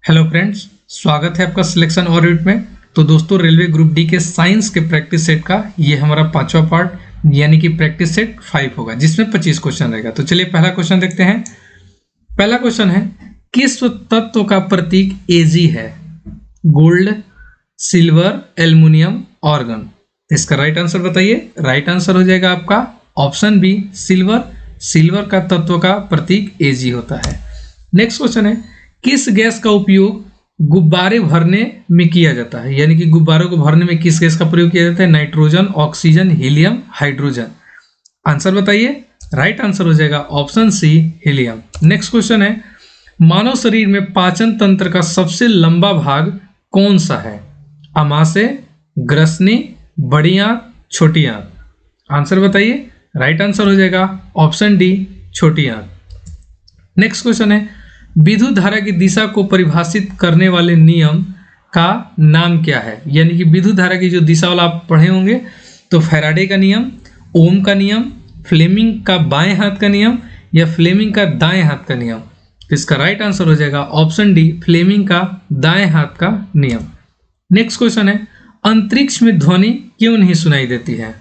Hello friends, स्वागत है आपका सिलेक्शन ऑडिट में। तो दोस्तों, रेलवे ग्रुप डी के साइंस के प्रैक्टिस सेट का ये हमारा पांचवा पार्ट यानी कि प्रैक्टिस सेट 5 होगा, जिसमें 25 क्वेश्चन रहेगा। तो चलिए पहला क्वेश्चन देखते हैं। पहला क्वेश्चन है, किस तत्व का प्रतीक Ag है? Gold, silver, aluminium, organ. इसका राइट आंसर बताइए। राइट आंसर हो जाएगा आपका ऑप्शन बी, सिल्वर। सिल्वर का तत्व का प्रतीक Ag होता है। नेक्स्ट क्वेश्चन है, किस गैस का उपयोग गुब्बारे भरने में किया जाता है? यानी कि गुब्बारों को भरने में किस गैस का प्रयोग किया जाता है? Nitrogen, oxygen, helium, hydrogen. Answer बताइए। राइट आंसर हो जाएगा option C, helium. Next question है, मानव शरीर में पाचन तंत्र का सबसे लंबा भाग कौन सा है? अमाशय, ग्रसनी, बड़ी आंत, छोटी आंत। आंसर बताइए। राइट आंसर हो जाएगा ऑप्शन डी, छोटी आंत। नेक्स्ट क्वेश्चन है, विद्युत धारा की दिशा को परिभाषित करने वाले नियम का नाम क्या है? यानी कि विद्युत धारा की जो दिशा वाला आप पढ़े होंगे, तो फैराडे का नियम, ओम का नियम, फ्लेमिंग का बाएं हाथ का नियम या फ्लेमिंग का दाएं हाथ का नियम। तो इसका राइट आंसर हो जाएगा ऑप्शन डी, फ्लेमिंग का दाएं हाथ का नियम। नेक्स्ट क्वेश्चन है, अंतरिक्ष में ध्वनि क्यों नहीं सुनाई देती है?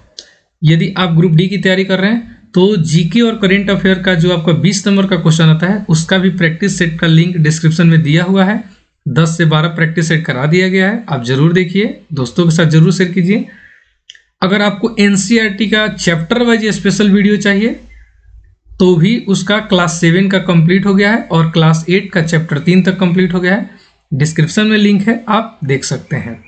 यदि आप ग्रुप डी की तैयारी कर रहे हैं तो जीके और करेंट अफेयर का जो आपका 20 नंबर का क्वेश्चन आता है, उसका भी प्रैक्टिस सेट का लिंक डिस्क्रिप्शन में दिया हुआ है। 10 से 12 प्रैक्टिस सेट करा दिया गया है, आप जरूर देखिए, दोस्तों के साथ जरूर शेयर कीजिए। अगर आपको एनसीईआरटी का चैप्टर वाइज स्पेशल वीडियो चाहिए तो भी उसका क्लास 7 का कंप्लीट हो गया है और क्लास 8 का चैप्टर 3 तक कंप्लीट हो गया है। डिस्क्रिप्शन में लिंक है, आप देख सकते हैं।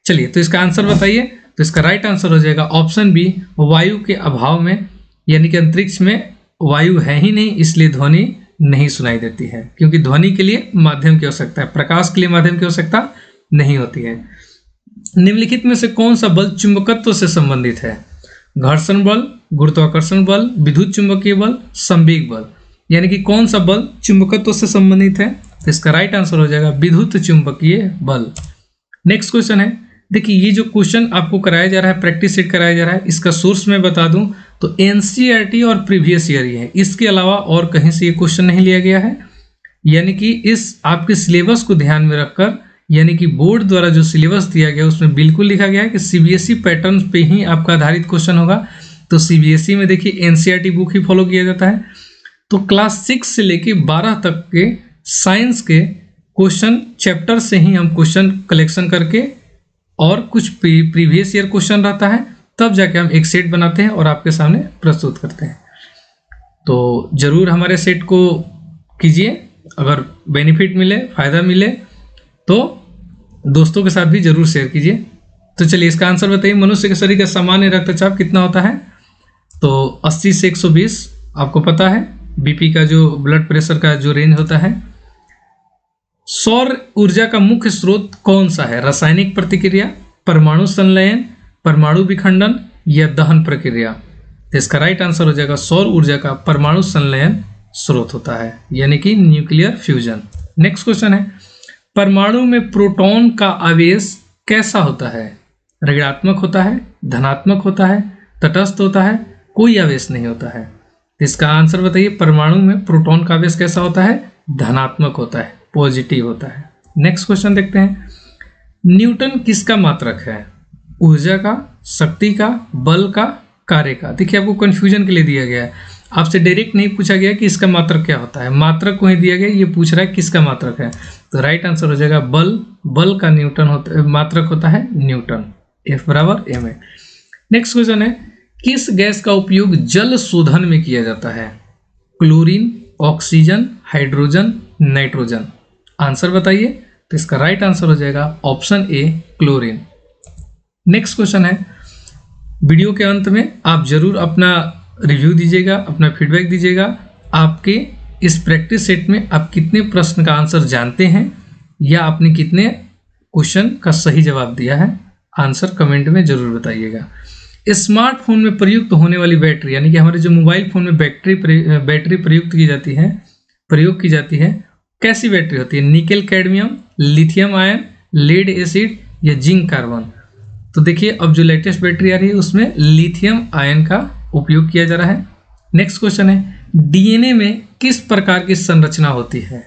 चलिए, तो इसका आंसर बताइए। तो इसका राइट आंसर हो जाएगा ऑप्शन बी, वायु के अभाव में, यानी कि अंतरिक्ष में वायु है ही नहीं, इसलिए ध्वनि नहीं सुनाई देती है। क्योंकि ध्वनि के लिए माध्यम की आवश्यकता है, प्रकाश के लिए माध्यम की आवश्यकता नहीं होती है। निम्नलिखित में से कौन सा बल चुंबकत्व से संबंधित है? घर्षण बल, गुरुत्वाकर्षण बल, विद्युत चुंबकीय बल, संवेग बल। यानी कि कौन सा बल चुंबकत्व से संबंधित है? तो इसका राइट आंसर हो जाएगा विद्युत चुंबकीय बल। नेक्स्ट क्वेश्चन है, देखिए ये जो क्वेश्चन आपको कराया जा रहा है, प्रैक्टिस सेट कराया जा रहा है, इसका सोर्स मैं बता दूं तो एनसीईआरटी और प्रीवियस ईयर ही है। इसके अलावा और कहीं से ये क्वेश्चन नहीं लिया गया है। यानी कि इस आपके सिलेबस को ध्यान में रखकर, यानी कि बोर्ड द्वारा जो सिलेबस दिया गया उसमें बिल्कुल लिखा गया है कि सीबीएसई पैटर्न पे ही आपका आधारित क्वेश्चन होगा। तो सीबीएसई में देखिए एनसीईआरटी बुक ही फॉलो किया जाता है। तो क्लास 6 से लेके 12 तक के साइंस के क्वेश्चन चैप्टर से ही हम क्वेश्चन कलेक्शन करके और कुछ प्रीवियस ईयर क्वेश्चन रहता है, तब जाके हम एक सेट बनाते हैं और आपके सामने प्रस्तुत करते हैं। तो जरूर हमारे सेट को कीजिए, अगर बेनिफिट मिले, फायदा मिले तो दोस्तों के साथ भी जरूर शेयर कीजिए। तो चलिए इसका आंसर बताइए। मनुष्य के शरीर का सामान्य रक्तचाप कितना होता है? तो 80 से 120 आपको पता है। बीपी का जो ब्लड प्रेशर का जो रेंज होता है। सौर ऊर्जा का मुख्य स्रोत कौन सा है? रासायनिक प्रतिक्रिया, परमाणु संलयन, परमाणु विखंडन या दहन प्रक्रिया। तो इसका राइट आंसर हो जाएगा सौर ऊर्जा का परमाणु संलयन स्रोत होता है, यानी कि न्यूक्लियर फ्यूजन। नेक्स्ट क्वेश्चन है, परमाणु में प्रोटॉन का आवेश कैसा होता है? ऋणात्मक होता है, धनात्मक होता है, तटस्थ होता है, कोई आवेश नहीं होता है। तो इसका आंसर बताइए। परमाणु में प्रोटॉन का आवेश कैसा होता है? धनात्मक होता है, पॉजिटिव होता है। नेक्स्ट क्वेश्चन देखते हैं, न्यूटन किसका मात्रक है? ऊर्जा का, शक्ति का, बल का, कार्य का। देखिए आपको कंफ्यूजन के लिए दिया गया है, आपसे डायरेक्ट नहीं पूछा गया कि इसका मात्रक क्या होता है, मात्रक को ही दिया गया, ये पूछ रहा है किसका मात्रक है। तो राइट आंसर हो जाएगा बल। बल का न्यूटन होता है, मात्रक होता है न्यूटन। F बराबर ma। नेक्स्ट क्वेश्चन है, किस गैस का उपयोग जल शोधन में किया जाता है? Chlorine, oxygen, hydrogen, nitrogen. Answer बताइए। तो इसका राइट आंसर हो जाएगा option A, chlorine. Next question है, वीडियो के अंत में आप जरूर अपना रिव्यू दीजिएगा, अपना फीडबैक दीजिएगा। आपके इस प्रैक्टिस सेट में आप कितने प्रश्न का आंसर जानते हैं या आपने कितने क्वेश्चन का सही जवाब दिया है, आंसर कमेंट में जरूर बताइएगा। स्मार्टफोन में प्रयुक्त होने वाली बैटरी, यानी कि हमारे जो मोबाइल फोन में बैटरी प्रयुक्त की जाती है, प्रयोग की जाती है, कैसी बैटरी होती है? Nickel cadmium, lithium ion, lead acid या जिंक कार्बन। तो देखिए अब जो लेटेस्ट बैटरी आ रही है उसमें लिथियम आयन का उपयोग किया जा रहा है। नेक्स्ट क्वेश्चन है, डीएनए में किस प्रकार की संरचना होती है?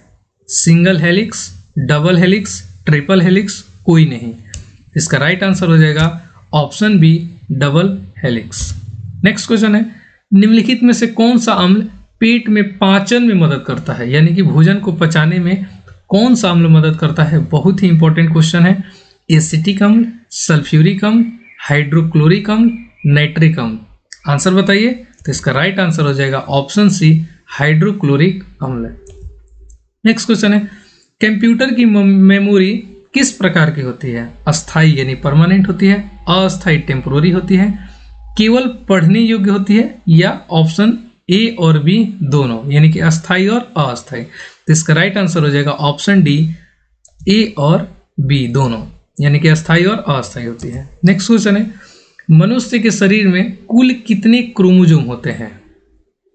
Single helix, double helix, triple helix, कोई नहीं। इसका राइट आंसर हो जाएगा option B, double helix. Next question है, निम्नलिखित में से कौन सा अम्ल पेट में पाचन में मदद करता है, यानी कि भोजन को पचाने में कौन सा अम्ल मदद करता है? बहुत ही इंपॉर्टेंट क्वेश्चन है। एसिटिक अम्ल, सल्फ्यूरिक अम्ल, हाइड्रोक्लोरिक अम्ल, नाइट्रिक अम्ल। आंसर बताइए। तो इसका राइट आंसर हो जाएगा ऑप्शन सी, हाइड्रोक्लोरिक अम्ल। नेक्स्ट क्वेश्चन है, कंप्यूटर की मेमोरी किस प्रकार की होती है? अस्थाई यानी परमानेंट होती है, अस्थाई टेम्पोररी होती है, केवल पढ़ने योग्य होती है, या ऑप्शन ए और बी दोनों, यानी कि अस्थाई और अस्थाई। तो इसका राइट आंसर हो जाएगा ऑप्शन डी, ए और बी दोनों, यानी कि अस्थाई और अस्थाई होती है। नेक्स्ट क्वेश्चन है, मनुष्य के शरीर में कुल कितने क्रोमोसोम होते हैं?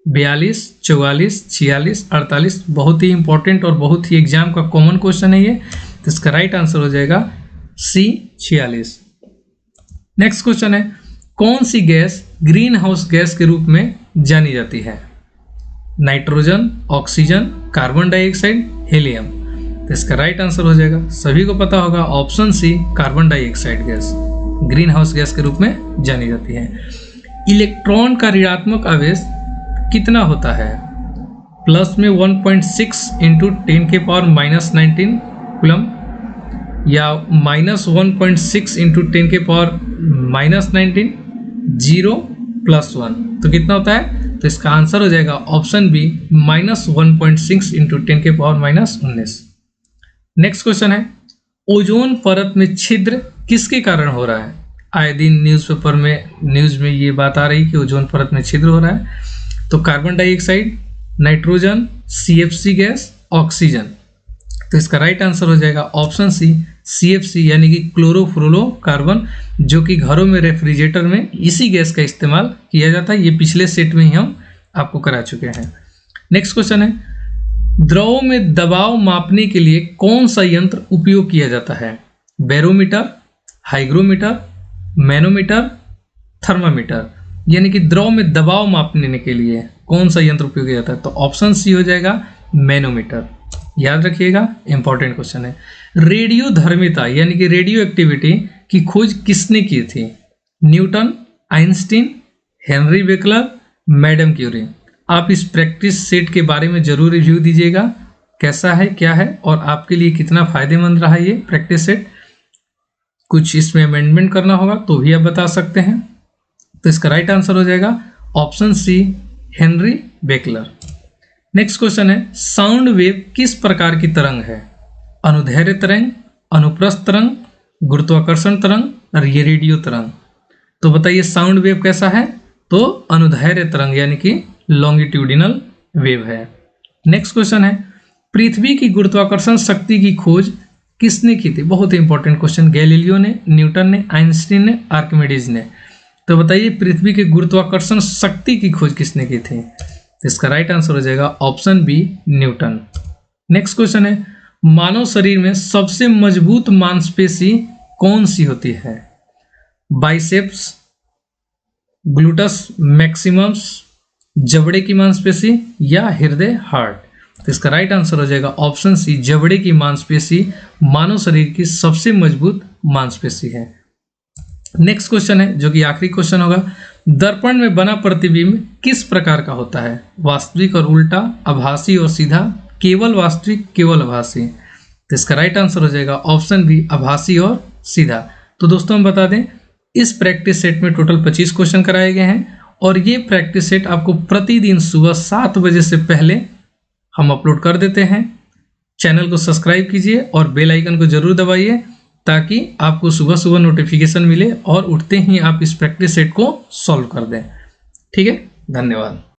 42, 44, 46, 48। बहुत ही इंपॉर्टेंट और बहुत ही एग्जाम का कॉमन क्वेश्चन है ये। तो इसका राइट आंसर हो जाएगा सी, 46। नेक्स्ट क्वेश्चन है, कौन सी गैस ग्रीन हाउस गैस के रूप में जानी जाती है? Nitrogen, oxygen, carbon dioxide, helium. तो इसका राइट आंसर हो जाएगा, सभी को पता होगा, option C, carbon dioxide gas greenhouse gas के रूप में जानी जाती है। इलेक्ट्रॉन का ऋणात्मक आवेश कितना होता है? प्लस में 1.6 इंटू 10⁻⁻19 कूलम, या -1.6 इंटू 10⁻⁻19, 0 + 1। तो कितना होता है? तो इसका आंसर हो जाएगा option B, -1.6 into 10⁻⁻19। Next question है, ओजोन परत में छिद्र किसके कारण हो रहा है? आए दिन न्यूज़पेपर में, न्यूज़ में ये बात आ रही कि ओजोन परत में छिद्र हो रहा है। तो carbon dioxide, nitrogen, CFC gas, oxygen. तो इसका राइट आंसर हो जाएगा ऑप्शन सी, CFC, यानी कि क्लोरोफ्लोरोकार्बन, जो कि घरों में, रेफ्रिजरेटर में इसी गैस का इस्तेमाल किया जाता है। ये पिछले सेट में ही हम आपको करा चुके हैं। नेक्स्ट क्वेश्चन है, द्रव में दबाव मापने के लिए कौन सा यंत्र उपयोग किया जाता है? Barometer, hygrometer, manometer, thermometer. यानी कि द्रव में दबाव मापने के लिए कौन सा यंत्र उपयोग किया जाता है? तो ऑप्शन सी हो जाएगा मैनोमीटर। याद रखिएगा, इंपॉर्टेंट क्वेश्चन है। रेडियो धर्मिता यानी कि रेडियो एक्टिविटी की खोज किसने की थी? Newton, Einstein, Henri Becquerel, madam Curie. आप इस प्रैक्टिस सेट के बारे में जरूर रिव्यू दीजिएगा, कैसा है, क्या है, और आपके लिए कितना फायदेमंद रहा ये प्रैक्टिस सेट। कुछ इसमें अमेंडमेंट करना होगा तो भी आप बता सकते हैं। तो इसका राइट आंसर हो जाएगा option C, Henri Becquerel. Next question है, साउंड वेव किस प्रकार की तरंग है? अनुदैर्ध्य तरंग, अनुप्रस्थ तरंग, गुरुत्वाकर्षण तरंग और ये रेडियो तरंग। तो बताइए साउंड वेव कैसा है? तो अनुदैर्ध्य तरंग यानी कि लॉन्गिट्यूडिनल वेव है। नेक्स्ट क्वेश्चन है, पृथ्वी की गुरुत्वाकर्षण शक्ति की खोज किसने की थी? बहुत ही इंपॉर्टेंट क्वेश्चन। गैलीलियो ने, न्यूटन ने, आइंस्टीन ने, आर्किमिडीज ने। तो बताइए पृथ्वी की गुरुत्वाकर्षण शक्ति की खोज किसने की थी? तो इसका राइट आंसर हो जाएगा option B, Newton. Next question है, मानव शरीर में सबसे मजबूत मांसपेशी कौन सी होती है? बाइसेप्स, ग्लूटस मैक्सिमम्स, जबड़े की मांसपेशी, या हृदय, हार्ट। तो इसका राइट आंसर हो जाएगा ऑप्शन सी, जबड़े की मांसपेशी मानव शरीर की सबसे मजबूत मांसपेशी है। नेक्स्ट क्वेश्चन है जो कि आखिरी क्वेश्चन होगा, दर्पण में बना प्रतिबिंब किस प्रकार का होता है? वास्तविक और उल्टा, आभासी और सीधा, केवल वास्तविक, केवल आभासी। तो इसका राइट आंसर हो जाएगा ऑप्शन बी, आभासी और सीधा। तो दोस्तों हम बता दें, इस प्रैक्टिस सेट में टोटल 25 क्वेश्चन कराए गए हैं और ये प्रैक्टिस सेट आपको प्रतिदिन सुबह 7 बजे से पहले हम अपलोड कर देते हैं। चैनल को सब्सक्राइब कीजिए और बेल आइकन को जरूर दबाइए ताकि आपको सुबह सुबह नोटिफिकेशन मिले और उठते ही आप इस प्रैक्टिस सेट को सॉल्व कर दें। ठीक है, धन्यवाद।